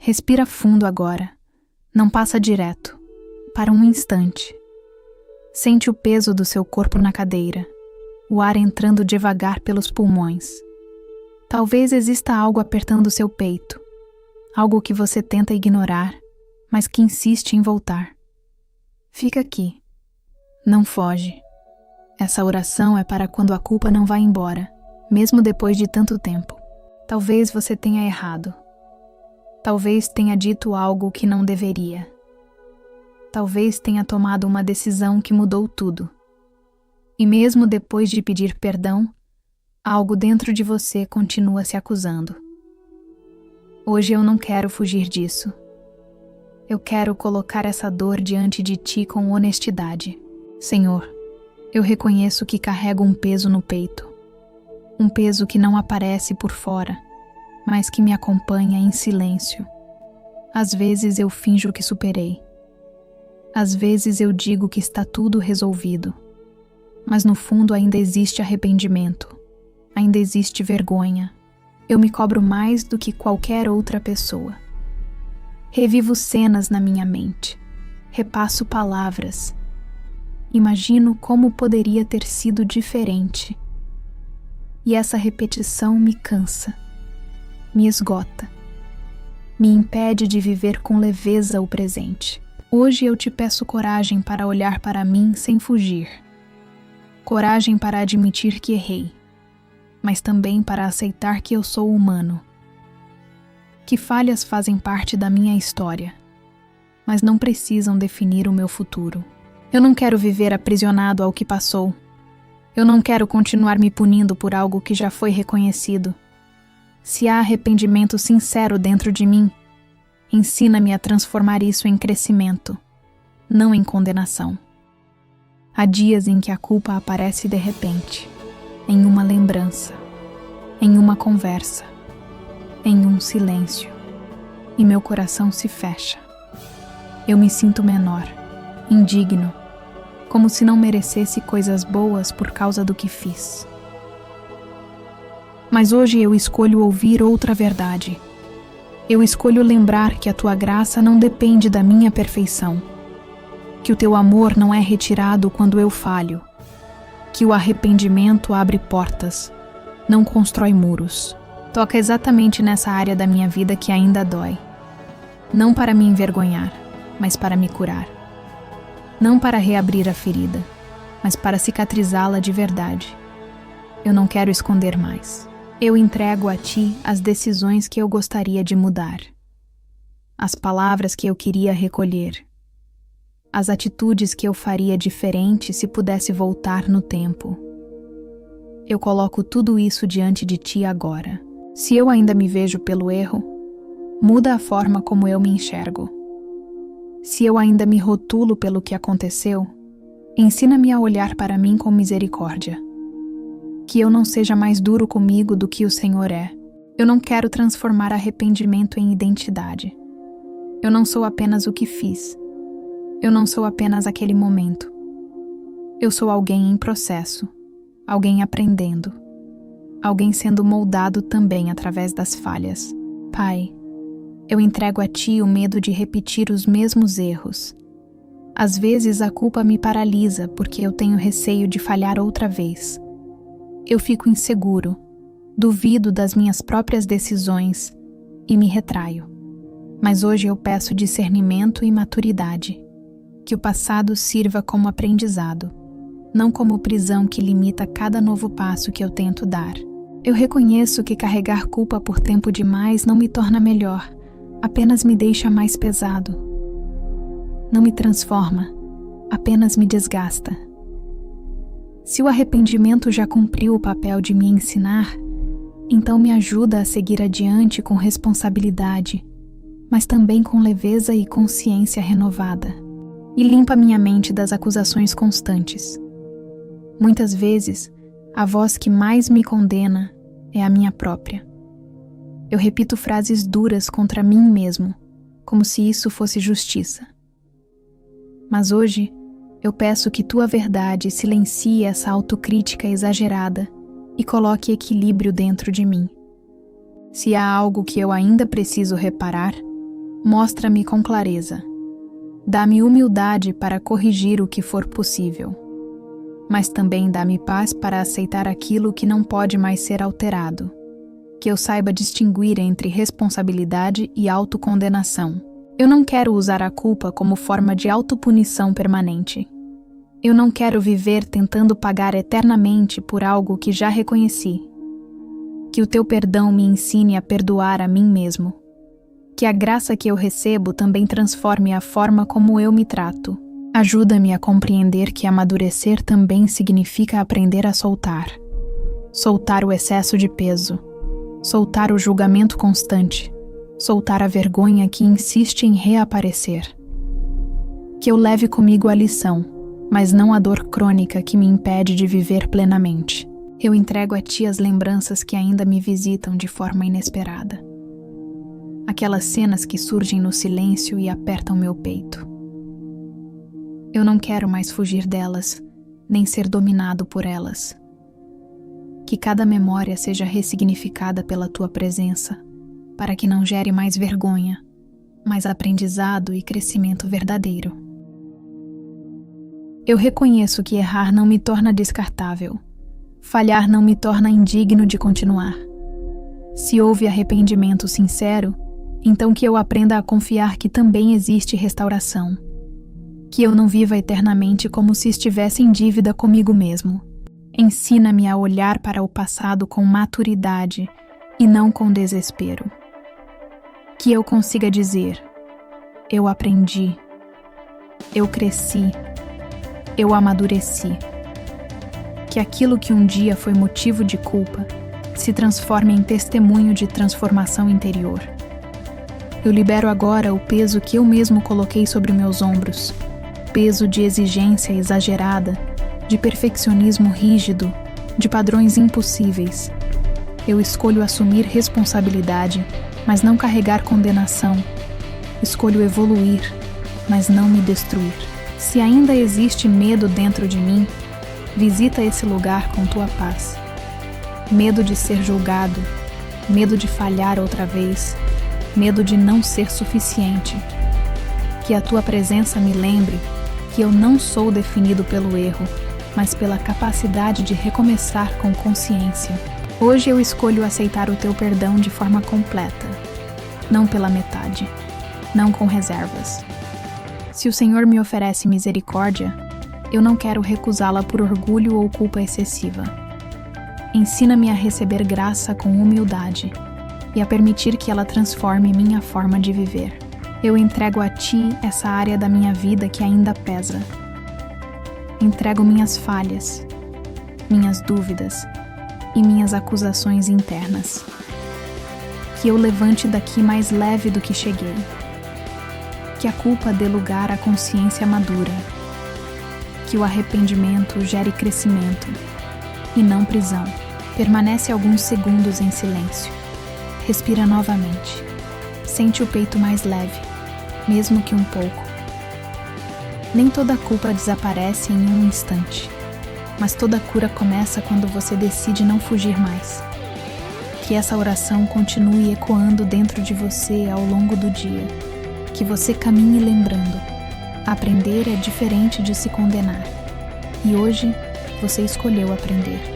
Respira fundo agora. Não passa direto. Para um instante. Sente o peso do seu corpo na cadeira, o ar entrando devagar pelos pulmões. Talvez exista algo apertando seu peito, algo que você tenta ignorar, mas que insiste em voltar. Fica aqui. Não foge. Essa oração é para quando a culpa não vai embora, mesmo depois de tanto tempo. Talvez você tenha errado. Talvez tenha dito algo que não deveria. Talvez tenha tomado uma decisão que mudou tudo. E mesmo depois de pedir perdão, algo dentro de você continua se acusando. Hoje eu não quero fugir disso. Eu quero colocar essa dor diante de ti com honestidade. Senhor, eu reconheço que carrego um peso no peito. Um peso que não aparece por fora, mas que me acompanha em silêncio. Às vezes eu finjo que superei. Às vezes eu digo que está tudo resolvido, mas no fundo ainda existe arrependimento, ainda existe vergonha. Eu me cobro mais do que qualquer outra pessoa. Revivo cenas na minha mente, repasso palavras. Imagino como poderia ter sido diferente. E essa repetição me cansa, me esgota, me impede de viver com leveza o presente. Hoje eu te peço coragem para olhar para mim sem fugir. Coragem para admitir que errei, mas também para aceitar que eu sou humano. Que falhas fazem parte da minha história, mas não precisam definir o meu futuro. Eu não quero viver aprisionado ao que passou. Eu não quero continuar me punindo por algo que já foi reconhecido. Se há arrependimento sincero dentro de mim, ensina-me a transformar isso em crescimento, não em condenação. Há dias em que a culpa aparece de repente, em uma lembrança, em uma conversa, em um silêncio, e meu coração se fecha. Eu me sinto menor, indigno, como se não merecesse coisas boas por causa do que fiz. Mas hoje eu escolho ouvir outra verdade. Eu escolho lembrar que a tua graça não depende da minha perfeição, que o teu amor não é retirado quando eu falho, que o arrependimento abre portas, não constrói muros. Toca exatamente nessa área da minha vida que ainda dói. Não para me envergonhar, mas para me curar. Não para reabrir a ferida, mas para cicatrizá-la de verdade. Eu não quero esconder mais. Eu entrego a ti as decisões que eu gostaria de mudar, as palavras que eu queria recolher, as atitudes que eu faria diferente se pudesse voltar no tempo. Eu coloco tudo isso diante de ti agora. Se eu ainda me vejo pelo erro, muda a forma como eu me enxergo. Se eu ainda me rotulo pelo que aconteceu, ensina-me a olhar para mim com misericórdia. Que eu não seja mais duro comigo do que o Senhor é. Eu não quero transformar arrependimento em identidade. Eu não sou apenas o que fiz. Eu não sou apenas aquele momento. Eu sou alguém em processo, alguém aprendendo, alguém sendo moldado também através das falhas. Pai, eu entrego a ti o medo de repetir os mesmos erros. Às vezes a culpa me paralisa porque eu tenho receio de falhar outra vez. Eu fico inseguro, duvido das minhas próprias decisões e me retraio. Mas hoje eu peço discernimento e maturidade. Que o passado sirva como aprendizado, não como prisão que limita cada novo passo que eu tento dar. Eu reconheço que carregar culpa por tempo demais não me torna melhor, apenas me deixa mais pesado. Não me transforma, apenas me desgasta. Se o arrependimento já cumpriu o papel de me ensinar, então me ajuda a seguir adiante com responsabilidade, mas também com leveza e consciência renovada. E limpa minha mente das acusações constantes. Muitas vezes, a voz que mais me condena é a minha própria. Eu repito frases duras contra mim mesmo, como se isso fosse justiça. Mas hoje, eu peço que tua verdade silencie essa autocrítica exagerada e coloque equilíbrio dentro de mim. Se há algo que eu ainda preciso reparar, Mostra-me com clareza. Dá-me humildade para corrigir o que for possível, mas também dá-me paz para aceitar aquilo que não pode mais ser alterado, que eu saiba distinguir entre responsabilidade e autocondenação. Eu não quero usar a culpa como forma de autopunição permanente. Eu não quero viver tentando pagar eternamente por algo que já reconheci. Que o teu perdão me ensine a perdoar a mim mesmo. Que a graça que eu recebo também transforme a forma como eu me trato. Ajuda-me a compreender que amadurecer também significa aprender a soltar. Soltar o excesso de peso. Soltar o julgamento constante. Soltar a vergonha que insiste em reaparecer. Que eu leve comigo a lição, mas não a dor crônica que me impede de viver plenamente. Eu entrego a ti as lembranças que ainda me visitam de forma inesperada. Aquelas cenas que surgem no silêncio e apertam meu peito. Eu não quero mais fugir delas, nem ser dominado por elas. Que cada memória seja ressignificada pela tua presença, para que não gere mais vergonha, mas aprendizado e crescimento verdadeiro. Eu reconheço que errar não me torna descartável. Falhar não me torna indigno de continuar. Se houve arrependimento sincero, então que eu aprenda a confiar que também existe restauração. Que eu não viva eternamente como se estivesse em dívida comigo mesmo. Ensina-me a olhar para o passado com maturidade e não com desespero. Que eu consiga dizer: eu aprendi, eu cresci, eu amadureci. Que aquilo que um dia foi motivo de culpa se transforme em testemunho de transformação interior. Eu libero agora o peso que eu mesmo coloquei sobre meus ombros, peso de exigência exagerada, de perfeccionismo rígido, de padrões impossíveis. Eu escolho assumir responsabilidade, mas não carregar condenação. Escolho evoluir, mas não me destruir. Se ainda existe medo dentro de mim, visita esse lugar com tua paz. Medo de ser julgado, medo de falhar outra vez, medo de não ser suficiente. Que a tua presença me lembre que eu não sou definido pelo erro, mas pela capacidade de recomeçar com consciência. Hoje eu escolho aceitar o teu perdão de forma completa, não pela metade, não com reservas. Se o Senhor me oferece misericórdia, eu não quero recusá-la por orgulho ou culpa excessiva. Ensina-me a receber graça com humildade e a permitir que ela transforme minha forma de viver. Eu entrego a ti essa área da minha vida que ainda pesa. Entrego minhas falhas, minhas dúvidas e minhas acusações internas. Que eu levante daqui mais leve do que cheguei. Que a culpa dê lugar à consciência madura. Que o arrependimento gere crescimento e não prisão. Permanece alguns segundos em silêncio. Respira novamente. Sente o peito mais leve, mesmo que um pouco. Nem toda culpa desaparece em um instante, mas toda cura começa quando você decide não fugir mais. Que essa oração continue ecoando dentro de você ao longo do dia. Que você caminhe lembrando: aprender é diferente de se condenar. E hoje você escolheu aprender.